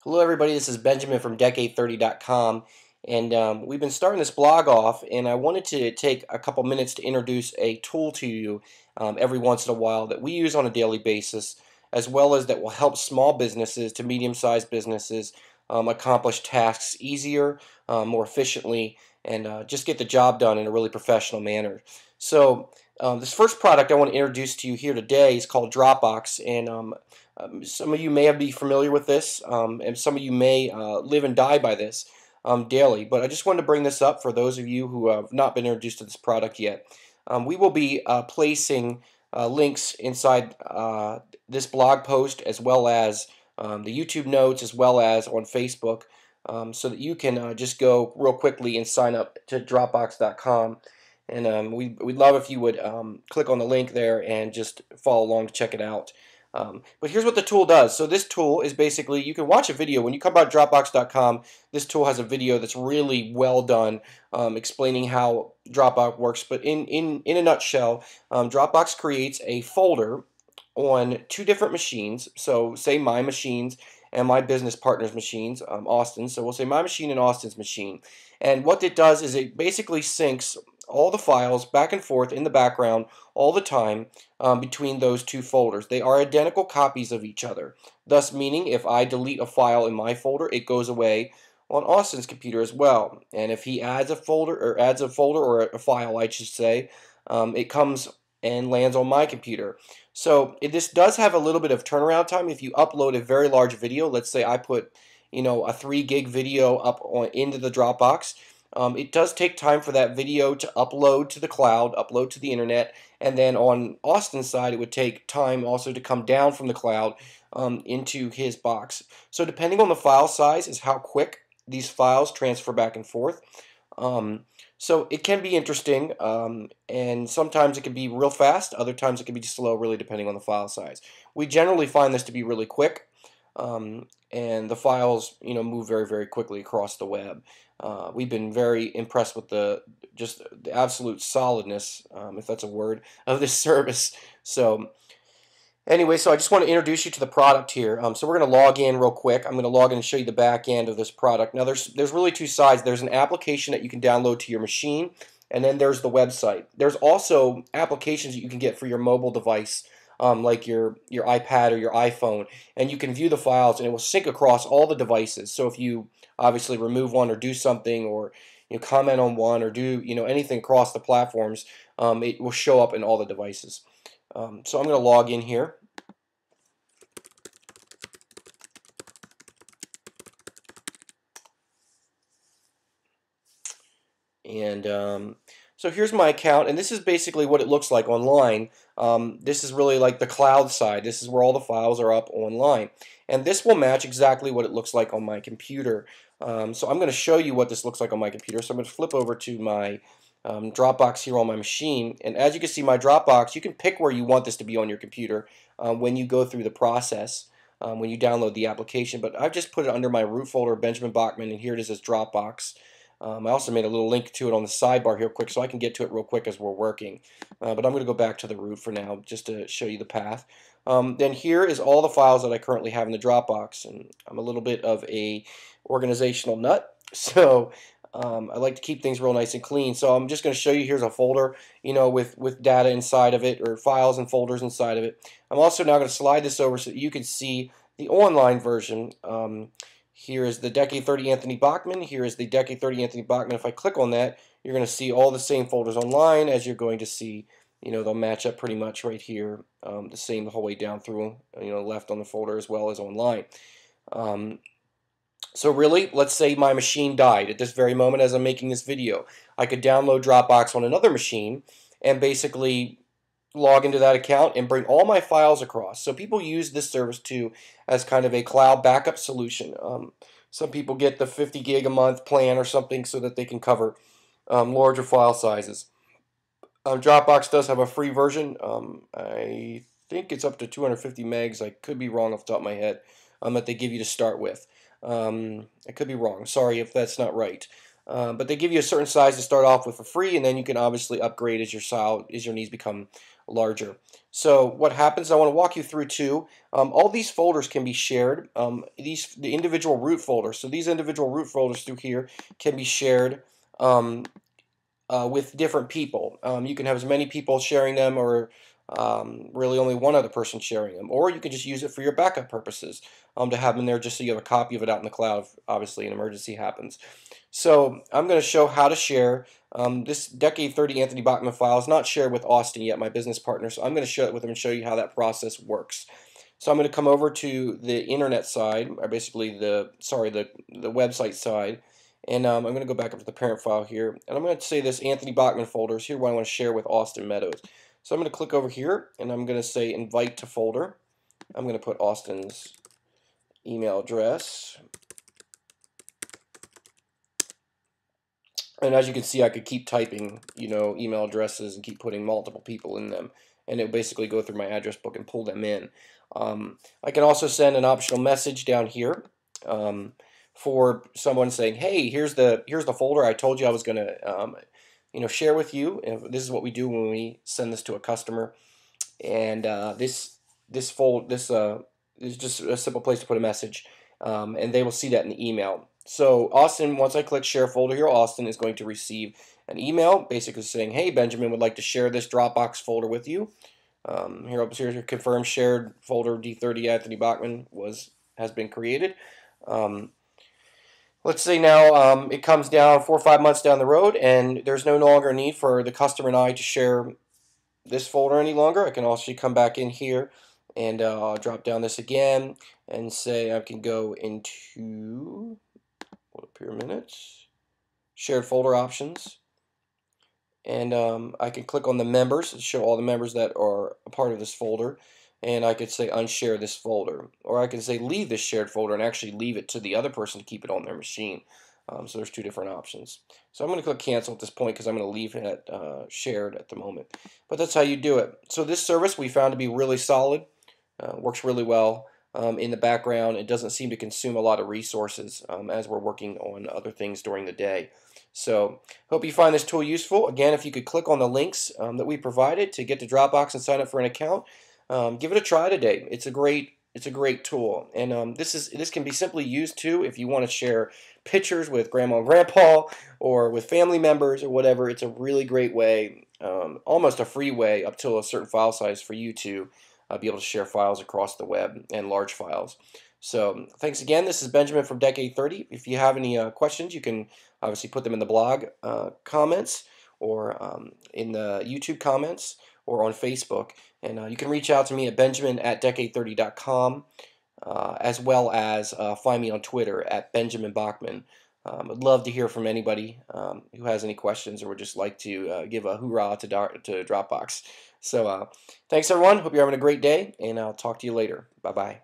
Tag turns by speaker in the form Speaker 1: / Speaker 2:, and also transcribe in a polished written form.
Speaker 1: Hello, everybody. This is Benjamin from Decade30.com, and we've been starting this blog off, and I wanted to take a couple minutes to introduce a tool to you every once in a while that we use on a daily basis, as well as that will help small businesses to medium-sized businesses accomplish tasks easier, more efficiently, and just get the job done in a really professional manner. So, this first product I want to introduce to you here today is called Dropbox, and some of you may be familiar with this, and some of you may live and die by this daily. But I just wanted to bring this up for those of you who have not been introduced to this product yet. We will be placing links inside this blog post, as well as the YouTube notes, as well as on Facebook, so that you can just go real quickly and sign up to Dropbox.com. And we'd love if you would click on the link there and just follow along to check it out. But here's what the tool does. So this tool is basically, you can watch a video. When you come about Dropbox.com, this tool has a video that's really well done explaining how Dropbox works. But in a nutshell, Dropbox creates a folder on two different machines. So say my machines and my business partner's machines, Austin. So we'll say my machine and Austin's machine. And what it does is it basically syncs all the files back and forth in the background all the time between those two folders. They are identical copies of each other, thus meaning if I delete a file in my folder, it goes away on Austin's computer as well. And if he adds a folder or a file, I should say, it comes and lands on my computer. So this does have a little bit of turnaround time. If you upload a very large video, let's say I put a 3 gig video up into the Dropbox, it does take time for that video to upload to the cloud, upload to the internet, and then on Austin's side, it would take time also to come down from the cloud into his box. So depending on the file size is how quick these files transfer back and forth. So it can be interesting, and sometimes it can be real fast, other times it can be slow, really depending on the file size. We generally find this to be really quick, and the files move very, very quickly across the web. We've been very impressed with just the absolute solidness, if that's a word, of this service. So anyway, so I just want to introduce you to the product here. So we're going to log in real quick. I'm going to log in and show you the back end of this product. Now there's really two sides. There's an application that you can download to your machine, and then there's the website. There's also applications that you can get for your mobile device, like your iPad or your iPhone, and you can view the files and it will sync across all the devices. So if you obviously remove one or do something, or comment on one, or do anything across the platforms, it will show up in all the devices. So I'm going to log in here. And so here's my account, and this is basically what it looks like online. This is really like the cloud side. This is where all the files are up online. And this will match exactly what it looks like on my computer. So I'm going to show you what this looks like on my computer. So I'm going to flip over to my Dropbox here on my machine. And as you can see, my Dropbox, you can pick where you want this to be on your computer when you go through the process, when you download the application. But I've just put it under my root folder, Benjamin Bachman, and here it is as Dropbox. I also made a little link to it on the sidebar here quick so I can get to it real quick as we're working. But I'm going to go back to the root for now just to show you the path. Then here is all the files that I currently have in the Dropbox. And I'm a little bit of a organizational nut, so I like to keep things real nice and clean. So I'm just going to show you, here's a folder with data inside of it, or files and folders inside of it. I'm also now going to slide this over so that you can see the online version. Here is the Decade 30 Anthony Bachman. Here is the Decade 30 Anthony Bachman. If I click on that, you're going to see all the same folders online, as you're going to see, they'll match up pretty much right here, the same the whole way down through, left on the folder as well as online. So really, let's say my machine died at this very moment as I'm making this video. I could download Dropbox on another machine and basically log into that account and bring all my files across. So people use this service too as kind of a cloud backup solution. Some people get the 50 gig a month plan or something so that they can cover larger file sizes. Dropbox does have a free version. I think it's up to 250 megs. I could be wrong off the top of my head, that they give you to start with. I could be wrong. Sorry if that's not right. But they give you a certain size to start off with for free, and then you can obviously upgrade as your needs become larger. So what happens? I want to walk you through too. All these folders can be shared. The individual root folders. So these individual root folders through here can be shared with different people. You can have as many people sharing them, or really only one other person sharing them, or you can just use it for your backup purposes, to have them in there just so you have a copy of it out in the cloud if obviously an emergency happens. So I'm going to show how to share. This Decade 30 Anthony Bachman file is not shared with Austin yet, my business partner, so I'm going to share it with him and show you how that process works. So I'm going to come over to the internet side, or basically the website side, and I'm going to go back up to the parent file here, and I'm going to say this Anthony Bachman folder is here what I want to share with Austin Meadows. So I'm going to click over here, and I'm going to say invite to folder. I'm going to put Austin's email address. And as you can see, I could keep typing, email addresses and keep putting multiple people in them, and it'll basically go through my address book and pull them in. I can also send an optional message down here for someone saying, "Hey, here's the folder I told you I was going to share with you. And this is what we do when we send this to a customer." And this is just a simple place to put a message, and they will see that in the email. So Austin, once I click share folder here, Austin is going to receive an email basically saying, "Hey, Benjamin would like to share this Dropbox folder with you." Here, confirm shared folder D30 Anthony Bachman has been created. Let's say now it comes down 4 or 5 months down the road, and there's no longer a need for the customer and I to share this folder any longer. I can also come back in here and I'll drop down this again and say I can go into, hold up here a minute, shared folder options, and I can click on the members to show all the members that are a part of this folder, and I could say unshare this folder, or I can say leave this shared folder and actually leave it to the other person to keep it on their machine. So there's 2 different options. So I'm going to click cancel at this point because I'm going to leave it shared at the moment. But that's how you do it. So this service we found to be really solid, works really well in the background. It doesn't seem to consume a lot of resources as we're working on other things during the day. So hope you find this tool useful. Again, if you could click on the links that we provided to get to Dropbox and sign up for an account, give it a try today. It's a great tool, and this can be simply used too if you want to share pictures with grandma and grandpa or with family members or whatever. It's a really great way, almost a free way up to a certain file size for you to be able to share files across the web and large files. So thanks again. This is Benjamin from Decade 30. If you have any questions, you can obviously put them in the blog comments, or in the YouTube comments, or on Facebook. And you can reach out to me at benjamin@decade30.com, as well as find me on Twitter at Benjamin Bachman. I'd love to hear from anybody who has any questions or would just like to give a hoorah to Dropbox. So thanks everyone. Hope you're having a great day, and I'll talk to you later. Bye-bye.